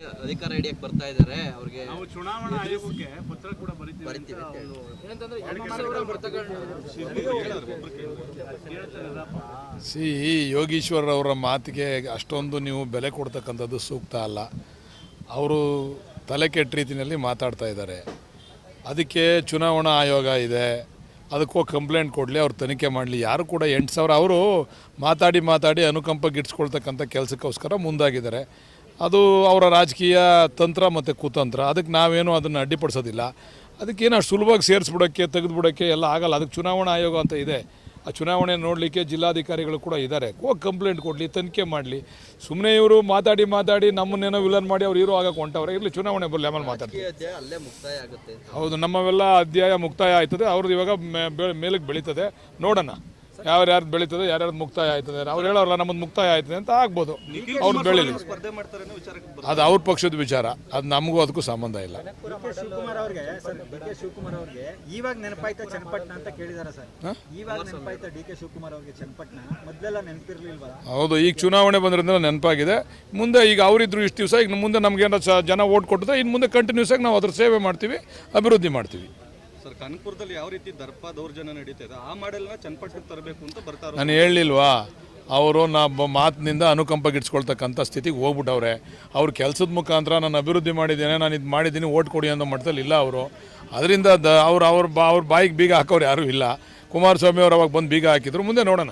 ಅಧಿಕಾರ ಹಿಡಿಯಕ್ಕೆ ಬರ್ತಾ ಇದ್ದಾರೆ ಅವ್ರಿಗೆ ನಾವು ಚುನಾವಣಾ ಆಯೋಗಕ್ಕೆ ಪತ್ರ ಕೂಡ ಬರೀತೀವಿ ಯೋಗೀಶ್ವರ್ ಅವರ ಮಾತಿಗೆ ಅಷ್ಟೊಂದು ನೀವು ಬೆಲೆ ಕೊಡ್ತಕ್ಕಂಥದ್ದು ಸೂಕ್ತ ಅಲ್ಲ. ಅವರು ತಲೆ ಕೆಟ್ಟ ರೀತಿಯಲ್ಲಿ ಮಾತಾಡ್ತಾ ಇದ್ದಾರೆ. ಅದಕ್ಕೆ ಚುನಾವಣಾ ಆಯೋಗ ಇದೆ, ಅದಕ್ಕೂ ಕಂಪ್ಲೇಂಟ್ ಕೊಡಲಿ, ಅವ್ರು ತನಿಖೆ ಮಾಡಲಿ. ಯಾರು ಕೂಡ 8,000 ಅವರು ಮಾತಾಡಿ ಅನುಕಂಪ ಗಿಟ್ಸ್ಕೊಳ್ತಕ್ಕಂಥ ಕೆಲಸಕ್ಕೋಸ್ಕರ ಮುಂದಾಗಿದ್ದಾರೆ. ಅದು ಅವರ ರಾಜಕೀಯ ತಂತ್ರ ಮತ್ತು ಕುತಂತ್ರ. ಅದಕ್ಕೆ ನಾವೇನು ಅದನ್ನು ಅಡ್ಡಿಪಡಿಸೋದಿಲ್ಲ. ಅದಕ್ಕೇನು ಅಷ್ಟು ಸುಲಭವಾಗಿ ಸೇರಿಸ್ಬಿಡೋಕ್ಕೆ ತೆಗೆದುಬಿಡೋಕ್ಕೆ ಎಲ್ಲ ಆಗಲ್ಲ. ಅದಕ್ಕೆ ಚುನಾವಣಾ ಆಯೋಗ ಅಂತ ಇದೆ. ಆ ಚುನಾವಣೆ ನೋಡಲಿಕ್ಕೆ ಜಿಲ್ಲಾಧಿಕಾರಿಗಳು ಕೂಡ ಇದ್ದಾರೆ. ಹೋಗಿ ಕಂಪ್ಲೇಂಟ್ ಕೊಡಲಿ, ತನಿಖೆ ಮಾಡಲಿ. ಸುಮ್ಮನೆ ಇವರು ಮಾತಾಡಿ ನಮ್ಮನ್ನೇನೋ ವಿಲನ್ ಮಾಡಿ ಅವ್ರು ಹೀರೋ ಆಗಕ್ಕೆ ಹೊಂಟವ್ರೆ. ಇರಲಿ, ಚುನಾವಣೆ ಬರಲಿ, ಆಮೇಲೆ ಮಾತಾಡ್ತೀವಿ. ಅಲ್ಲೇ ಮುಕ್ತಾಯ ಆಗುತ್ತೆ. ಹೌದು, ನಮ್ಮವೆಲ್ಲ ಅಧ್ಯಾಯ ಮುಕ್ತಾಯ ಆಯ್ತದೆ. ಅವ್ರದ್ದು ಇವಾಗ ಮೇಲಕ್ಕೆ ಬೆಳೀತದೆ. ನೋಡೋಣ ಯಾರ್ಯಾರ್ದು ಬೆಳೀತದೆ, ಯಾರ್ಯಾರ್ದು ಮುಕ್ತಾಯ ಆಯ್ತದೆ. ಅವ್ರು ಹೇಳೋರಲ್ಲ ನಮ್ಮದು ಮುಕ್ತಾಯ ಆಯ್ತದೆ ಅಂತ ಆಗ್ಬೋದು. ಅವ್ರು ಬೆಳೀಲಿ, ಅದು ಅವ್ರ ಪಕ್ಷದ ವಿಚಾರ. ಅದು ನಮಗೂ ಅದಕ್ಕೂ ಸಂಬಂಧ ಇಲ್ಲ. ಶಿವಕುಮಾರ್ ಅವ್ರಿಗೆ ಇವಾಗ ನೆನಪಾಯ್ತಾ ಚನ್ನಪಟ್ಟಣ ಅಂತ ಕೇಳಿದಾರೆ ಸರ್. ಇವಾಗ ನೆನಪಾಯ್ತಾ ಡಿ ಕೆ ಶಿವಕುಮಾರ್ ಅವ್ರಿಗೆ ಚನ್ನಪಟ್ಟಣ? ಮೊದಲೆಲ್ಲ ನೆನಪಿರ್ಲಿಲ್ವಾ? ಹೌದು, ಈಗ ಚುನಾವಣೆ ಬಂದ್ರಿಂದ ನೆನಪಾಗಿದೆ. ಮುಂದೆ ಈಗ ಅವರಿದ್ರು ಇಷ್ಟು ದಿವಸ, ಈಗ ಮುಂದೆ ನಮ್ಗೇನೋ ಜನ ಓಟ್ ಕೊಟ್ಟಿದೆ. ಇನ್ನು ಮುಂದೆ ಕಂಟಿನ್ಯೂಸ್ ಆಗಿ ನಾವು ಅದ್ರ ಸೇವೆ ಮಾಡ್ತೀವಿ, ಅಭಿವೃದ್ಧಿ ಮಾಡ್ತೀವಿ. ಸರ್, ಕನಕಪುರದಲ್ಲಿ ಯಾವ ರೀತಿ ದರ್ಪ ದೌರ್ಜನ್ಯ ನಡೀತಾ ಇದೆ, ಆ ಮಾಡೆಲ್ನ ಚನ್ನಪಟ್ಟಣಕ್ಕೆ ತರಬೇಕು ಅಂತ ಬರ್ತಾರೆ. ನಾನು ಹೇಳಲಿಲ್ವಾ, ಅವರು ಮಾತಿನಿಂದ ಅನುಕಂಪ ಗಿಟ್ಸ್ಕೊಳ್ತಕ್ಕಂಥ ಸ್ಥಿತಿಗೆ ಹೋಗ್ಬಿಟ್ಟವ್ರೆ. ಅವ್ರ ಕೆಲಸದ ಮುಖಾಂತರ ನಾನು ಅಭಿವೃದ್ಧಿ ಮಾಡಿದ್ದೇನೆ, ನಾನು ಇದು ಮಾಡಿದ್ದೀನಿ, ಓಟ್ ಕೊಡಿ ಅನ್ನೋ ಮಟ್ಟದಲ್ಲಿ ಇಲ್ಲ ಅವರು. ಅದರಿಂದ ಅವ್ರ ಬಾಯಿಗೆ ಬೀಗ ಹಾಕೋರು ಯಾರೂ ಇಲ್ಲ. ಕುಮಾರಸ್ವಾಮಿ ಅವರು ಅವಾಗ ಬಂದು ಬೀಗ ಹಾಕಿದ್ರು. ಮುಂದೆ ನೋಡೋಣ.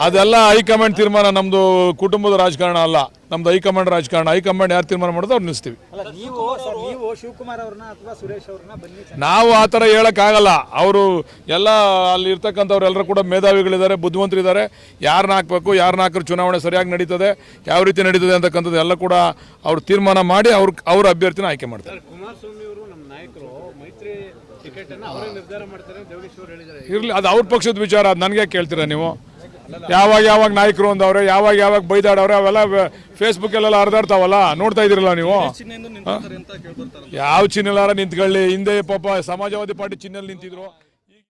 ಅದೆಲ್ಲ ಹೈಕಮಾಂಡ್ ತೀರ್ಮಾನ. ನಮ್ಮದು ಕುಟುಂಬದ ರಾಜಕಾರಣ ಅಲ್ಲ, ನಮ್ದು ಹೈಕಮಾಂಡ್ ರಾಜಕಾರಣ. ಹೈಕಮಾಂಡ್ ಯಾರು ತೀರ್ಮಾನ ಮಾಡೋದು ಅವ್ರು ನಿಲ್ಲಿಸ್ತೀವಿ. ನಾವು ಆ ಥರ ಹೇಳೋಕ್ಕಾಗಲ್ಲ. ಅವರು ಎಲ್ಲ ಅಲ್ಲಿ ಇರ್ತಕ್ಕಂಥವ್ರೆಲ್ಲರೂ ಕೂಡ ಮೇಧಾವಿಗಳಿದ್ದಾರೆ, ಬುದ್ಧಿವಂತರಿದ್ದಾರೆ. ಯಾರನ್ನ ಹಾಕಬೇಕು, ಯಾರನ್ನ ಹಾಕಿದ್ರೆ ಚುನಾವಣೆ ಸರಿಯಾಗಿ ನಡೀತದೆ, ಯಾವ ರೀತಿ ನಡೀತದೆ ಅಂತಕ್ಕಂಥದ್ದು ಎಲ್ಲ ಕೂಡ ಅವ್ರು ತೀರ್ಮಾನ ಮಾಡಿ ಅವ್ರ ಅಭ್ಯರ್ಥಿನ ಆಯ್ಕೆ ಮಾಡ್ತಾರೆ. ಕುಮಾರಸ್ವಾಮಿ ಅವರು ನಮ್ಮ ನಾಯಕರು ಮೈತ್ರಿ ಟಿಕೆಟ್ ಅನ್ನು ಅವರೇ ನಿರ್ಧಾರ ಮಾಡ್ತಾರೆ ಅಂತ ಯೋಗೇಶ್ವರ್ ಹೇಳಿದ್ದಾರೆ. ಇರಲಿ, ಅದು ಅವ್ರ ಪಕ್ಷದ ವಿಚಾರ. ಅದು ನನಗೆ ಕೇಳ್ತೀರಾ ನೀವು? ಯಾವಾಗ ನಾಯಕರು ಅಂದವ್ರೆ, ಯಾವಾಗ ಬೈದಾಡವ್ರೆ, ಅವೆಲ್ಲ ಫೇಸ್ಬುಕ್ಕಲ್ಲೆಲ್ಲ ಹರಿದಾಡ್ತಾವಲ್ಲ, ನೋಡ್ತಾ ಇದ್ದೀರಲ್ಲ ನೀವು. ಯಾವ ಚಿಹ್ನೆಲಾರ ನಿಂತ್ಕೊಳ್ಳಿ, ಹಿಂದೆ ಪಾಪ ಸಮಾಜವಾದಿ ಪಾರ್ಟಿ ಚಿಹ್ನೆಯಲ್ಲಿ ನಿಂತಿದ್ರು.